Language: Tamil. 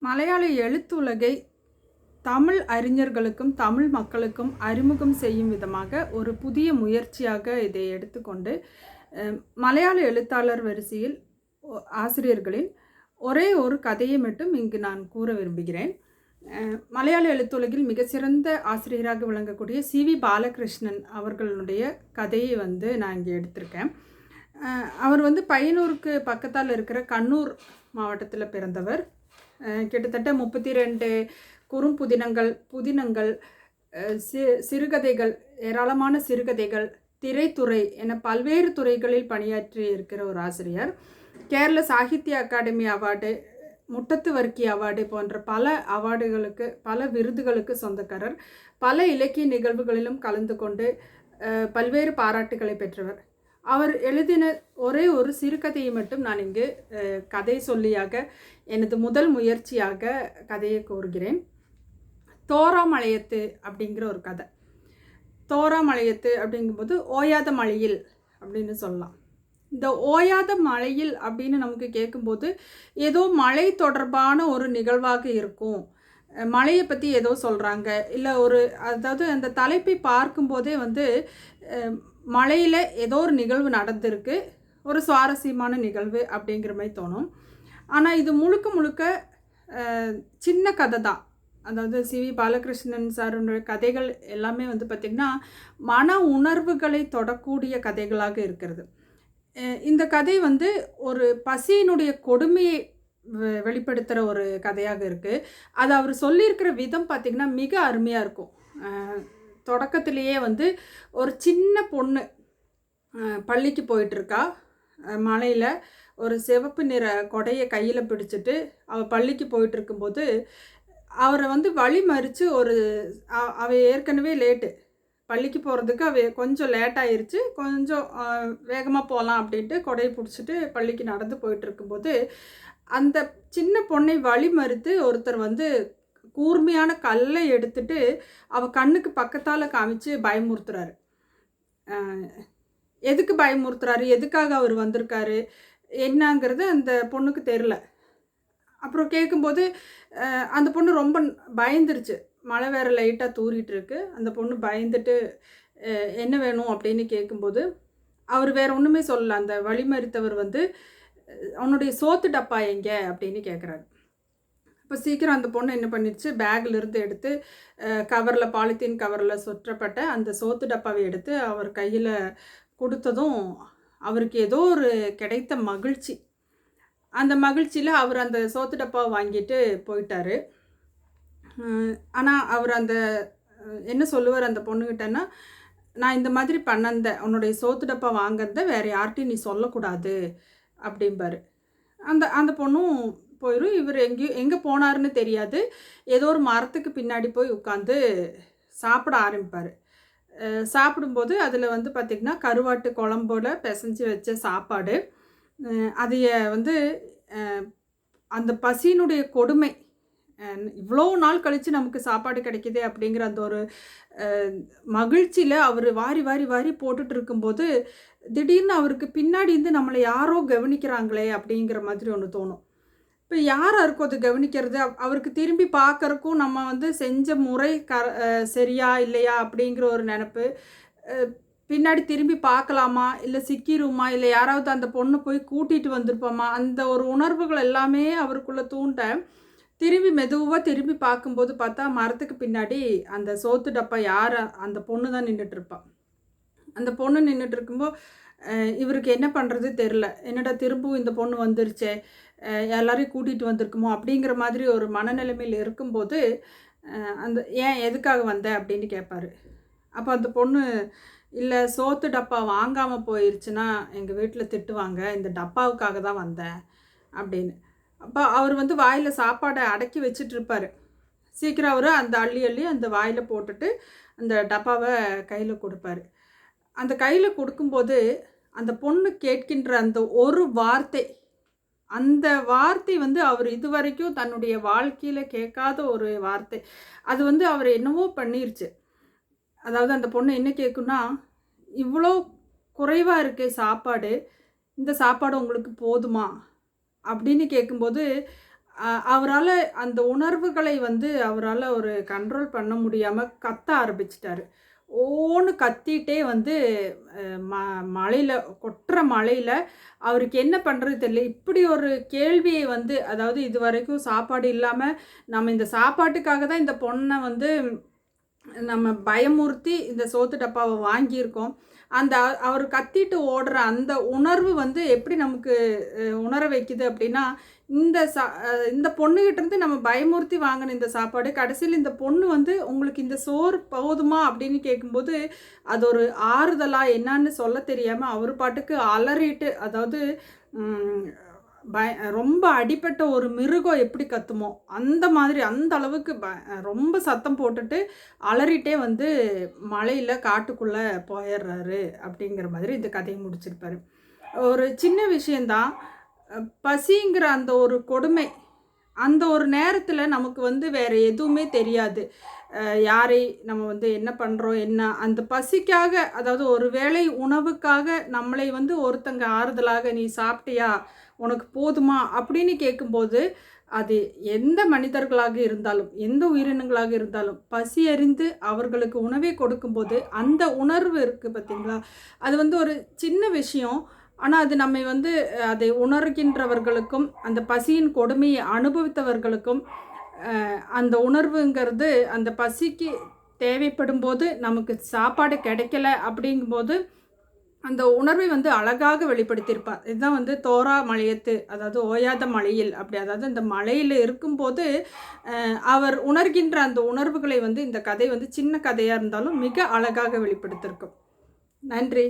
மலையாள எழுத்துலகை தமிழ் அறிஞர்களுக்கும் தமிழ் மக்களுக்கும் அறிமுகம் செய்யும் விதமாக ஒரு புதிய முயற்சியாக இதை எடுத்துக்கொண்டு மலையாள எழுத்தாளர் வரிசையில் ஆசிரியர்களில் ஒரே ஒரு கதையை மட்டும் இங்கு நான் கூற விரும்புகிறேன். மலையாள எழுத்துலகில் மிக சிறந்த ஆசிரியராக விளங்கக்கூடிய சி.வி. பாலகிருஷ்ணன் அவர்களுடைய கதையை நான் இங்கே எடுத்திருக்கேன். அவர் பையனூருக்கு பக்கத்தால் இருக்கிற கண்ணூர் மாவட்டத்தில் பிறந்தவர். கிட்டத்தட்ட 32 புதினங்கள், சிறுகதைகள், ஏராளமான சிறுகதைகள், திரைத்துறை என பல்வேறு துறைகளில் பணியாற்றி இருக்கிற ஒரு ஆசிரியர். கேரள சாகித்ய அகாடமி அவார்டு, முட்டத்து வர்க்கி அவார்டு போன்ற பல அவார்டுகளுக்கு, பல விருதுகளுக்கு சொந்தக்காரர். பல இலக்கிய நிகழ்வுகளிலும் கலந்து கொண்டு பல்வேறு பாராட்டுகளை பெற்றவர். அவர் எழுதின ஒரே ஒரு சிறுகதையை மட்டும் நான் இங்கு கதை சொல்லியாக எனது முதல் முயற்சியாக கதையை கூறுகிறேன். தோராமலையத்து அப்படிங்கிற ஒரு கதை. தோராமலையத்து அப்படிங்கும்போது ஓயாத மழையில் அப்படின்னு சொல்லலாம். இந்த ஓயாத மழையில் அப்படின்னு நமக்கு கேட்கும்போது ஏதோ மழை தொடர்பான ஒரு நிகழ்வாக இருக்கும். மழையை பற்றி ஏதோ சொல்கிறாங்க, இல்லை அதாவது அந்த தலைப்பை பார்க்கும்போதே மழையில் ஏதோ ஒரு நிகழ்வு நடந்திருக்கு, ஒரு சுவாரஸ்யமான நிகழ்வு அப்படிங்கிற மாதிரி தோணும். ஆனால் இது முழுக்க சின்ன கதை தான். அதாவது சி.வி. பாலகிருஷ்ணன் சாருடைய கதைகள் எல்லாமே பார்த்திங்கன்னா மன உணர்வுகளை தொடக்கூடிய கதைகளாக இருக்கிறது. இந்த கதை ஒரு பசியினுடைய கொடுமையை வெளிப்படுத்துகிற ஒரு கதையாக இருக்குது. அது அவர் சொல்லியிருக்கிற விதம் பார்த்திங்கன்னா மிக அருமையாக இருக்கும். தொடக்கத்திலேயே ஒரு சின்ன பொண்ணு பள்ளிக்கு போயிட்டுருக்கா. மலையில் ஒரு சிவப்பு நிற கொடையை கையில் பிடிச்சிட்டு அவள் பள்ளிக்கு போயிட்டுருக்கும்போது அவரை வழி மறித்து அவள் ஏற்கனவே லேட்டு, பள்ளிக்கு போகிறதுக்கு அவள் கொஞ்சம் லேட்டாகிருச்சு, கொஞ்சம் வேகமாக போகலாம் அப்படின்ட்டு கொடையை பிடிச்சிட்டு பள்ளிக்கு நடந்து போயிட்டுருக்கும்போது அந்த சின்ன பொண்ணை வழி மறித்து ஒருத்தர் கூர்மையான கல்லை எடுத்துட்டு அவள் கண்ணுக்கு பக்கத்தால் காமிச்சு பயமுறுத்துறாரு. எதுக்கு பயமுறுத்துறாரு, எதுக்காக அவர் வந்திருக்காரு என்னங்கிறது அந்த பொண்ணுக்கு தெரில. அப்புறம் கேட்கும்போது அந்த பொண்ணு ரொம்ப பயந்துருச்சு. மழை வேறு லைட்டாக தூரிட்டு இருக்கு. அந்த பொண்ணு பயந்துட்டு என்ன வேணும் அப்படின்னு கேட்கும்போது அவர் வேறு ஒன்றுமே சொல்லலை. அந்த வழிமறித்தவர் அவனுடைய சோத்து டப்பா எங்கே அப்படின்னு கேட்குறாரு. இப்போ சீக்கிரம் அந்த பொண்ணு என்ன பண்ணிடுச்சு, பேக்கிலிருந்து எடுத்து கவரில், பாலித்தீன் கவரில் சுற்றப்பட்ட அந்த சோத்து டப்பாவை எடுத்து அவர் கையில் கொடுத்ததும் அவருக்கு ஏதோ ஒரு கிடைத்த மகிழ்ச்சி. அந்த மகிழ்ச்சியில் அவர் அந்த சோத்து டப்பாவை வாங்கிட்டு போயிட்டார். ஆனால் அவர் என்ன சொல்லுவார் அந்த பொண்ணுக்கிட்டன்னா, நான் இந்த மாதிரி உன்னுடைய சோத்து டப்பா வாங்கிறத வேறு யார்கிட்டையும் நீ சொல்லக்கூடாது அப்படிம்பார். அந்த பொண்ணும் போயிடும். இவர் எங்கே போனாருன்னு தெரியாது. ஏதோ ஒரு மரத்துக்கு பின்னாடி போய் உட்காந்து சாப்பிட ஆரம்பிப்பார். சாப்பிடும்போது அதில் பார்த்திங்கன்னா கருவாட்டு குழம்போட பிசைஞ்சு வச்ச சாப்பாடு. அதைய அந்த பசியினுடைய கொடுமை, இவ்வளோ நாள் கழித்து நமக்கு சாப்பாடு கிடைக்கிது அப்படிங்கிற அந்த ஒரு மகிழ்ச்சியில் அவர் வாரி வாரி வாரி போட்டுட்டு இருக்கும்போது திடீர்னு அவருக்கு பின்னாடி நம்மளை யாரோ கவனிக்கிறாங்களே அப்படிங்கிற மாதிரி ஒன்று தோணும். இப்போ யாராக இருக்கும் அது கவனிக்கிறது? அவருக்கு திரும்பி பார்க்கறக்கும் நம்ம செஞ்ச முறை சரியா இல்லையா அப்படிங்கிற ஒரு நினப்பு. பின்னாடி திரும்பி பார்க்கலாமா, இல்லை சிக்கிருமா, இல்லை யாராவது அந்த பொண்ணு போய் கூட்டிகிட்டு வந்திருப்போமா, அந்த ஒரு உணர்வுகள் எல்லாமே அவருக்குள்ளே தூண்ட மெதுவாக திரும்பி பார்க்கும்போது பார்த்தா மரத்துக்கு பின்னாடி அந்த சோத்து டப்பா அந்த பொண்ணு தான் நின்றுட்டுருப்பாள். அந்த பொண்ணு நின்றுட்டு இருக்கும்போது இவருக்கு என்ன பண்ணுறது தெரில. என்னடா திரும்பவும் இந்த பொண்ணு வந்துருச்சே, எல்லாரையும் கூட்டிகிட்டு வந்திருக்குமோ அப்படிங்கிற மாதிரி ஒரு மனநிலைமையில் இருக்கும்போது ஏன் எதுக்காக வந்த அப்படின்னு கேட்பார். அப்போ அந்த பொண்ணு, இல்லை சோத்து டப்பா வாங்காமல் போயிடுச்சுன்னா எங்கள் வீட்டில் திட்டுவாங்க, இந்த டப்பாவுக்காக தான் வந்தேன் அப்படின்னு. அப்போ அவர் வாயில் சாப்பாடை அடக்கி வச்சிட்ருப்பார். சீக்கிரம் அவர் அந்த அள்ளி அந்த வாயில் போட்டுட்டு அந்த டப்பாவை கையில் கொடுப்பார். அந்த கையில் கொடுக்கும்போது அந்த பொண்ணு கேட்கின்ற அந்த ஒரு வார்த்தை, அந்த வார்த்தை அவர் இதுவரைக்கும் தன்னுடைய வாழ்க்கையில் கேட்காத ஒரு வார்த்தை. அது அவர் என்னவோ பண்ணிருச்சு. அதாவது அந்த பொண்ணு என்ன கேட்குன்னா, இவ்வளோ குறைவாக இருக்கே சாப்பாடு, இந்த சாப்பாடு உங்களுக்கு போதுமா அப்படின்னு கேட்கும்போது அவரால் அந்த உணர்வுகளை வந்து அவரால் ஒரு கண்ட்ரோல் பண்ண முடியாமல் கத்த ஆரம்பிச்சிட்டாரு. ஓன்னு கத்திட்டே வந்து ம மழையில் கொட்டுற மழையில் அவருக்கு என்ன பண்ணுறது தெரியல. இப்படி ஒரு கேள்வியை வந்து அதாவது இதுவரைக்கும் சாப்பாடு இல்லாமல் நம்ம இந்த சாப்பாட்டுக்காக தான் இந்த பொண்ணை வந்து நம்ம பயமுறுத்தி இந்த சோத்து டப்பாவை வாங்கியிருக்கோம். அந்த அவர் கத்திட்டு ஓடுற அந்த உணர்வு வந்து எப்படி நமக்கு உணர வைக்குது அப்படின்னா, இந்த பொண்ணுகிட்டேருந்து நம்ம பயமுறுத்தி வாங்கின இந்த சாப்பாடு கடைசியில் இந்த பொண்ணு வந்து உங்களுக்கு இந்த சோறு போதுமா அப்படின்னு கேட்கும்போது அது ஒரு ஆறுதலா என்னான்னு சொல்ல தெரியாமல் அவர் பாட்டுக்கு அலறிட்டு அதாவது ரொம்ப அடிபட்ட ஒரு மிருகம் எப்படி கத்துமோ அந்த மாதிரி அந்த அளவுக்கு ரொம்ப சத்தம் போட்டுட்டு அலறிட்டே வந்து மலையில் காட்டுக்குள்ளே போயிடுறாரு அப்படிங்கிற மாதிரி இந்த கதையை முடிச்சிருப்பாரு. ஒரு சின்ன விஷயந்தான், பசிங்கிற அந்த ஒரு கொடுமை அந்த ஒரு நேரத்தில் நமக்கு வந்து வேறு எதுவுமே தெரியாது. யாரை நம்ம வந்து என்ன பண்ணுறோம் என்ன அந்த பசிக்காக அதாவது ஒரு வேளை உணவுக்காக நம்மளை வந்து ஒருத்தங்க ஆறுதலாக நீ சாப்பிட்டியா உனக்கு போதுமா அப்படின்னு கேட்கும்போது அது எந்த மனிதர்களாக இருந்தாலும் எந்த உயிரினங்களாக இருந்தாலும் பசி அறிந்து அவர்களுக்கு உணவை கொடுக்கும்போது அந்த உணர்வு இருக்குது பார்த்தீங்களா, அது வந்து ஒரு சின்ன விஷயம். ஆனால் அது நம்மை வந்து அதை உணர்கின்றவர்களுக்கும் அந்த பசியின் கொடுமையை அனுபவித்தவர்களுக்கும் அந்த உணர்வுங்கிறது அந்த பசிக்கு தேவைப்படும் போது நமக்கு சாப்பாடு கிடைக்கல அப்படிங்கும்போது அந்த உணர்வை வந்து அழகாக வெளிப்படுத்தியிருப்பார். இதுதான் வந்து தோரா மலையத்து அதாவது ஓயாத மலையில் அப்படி அதாவது அந்த மலையில் இருக்கும்போது அவர் உணர்கின்ற அந்த உணர்வுகளை வந்து இந்த கதை வந்து சின்ன கதையாக இருந்தாலும் மிக அழகாக வெளிப்படுத்தியிருக்கும். நன்றி.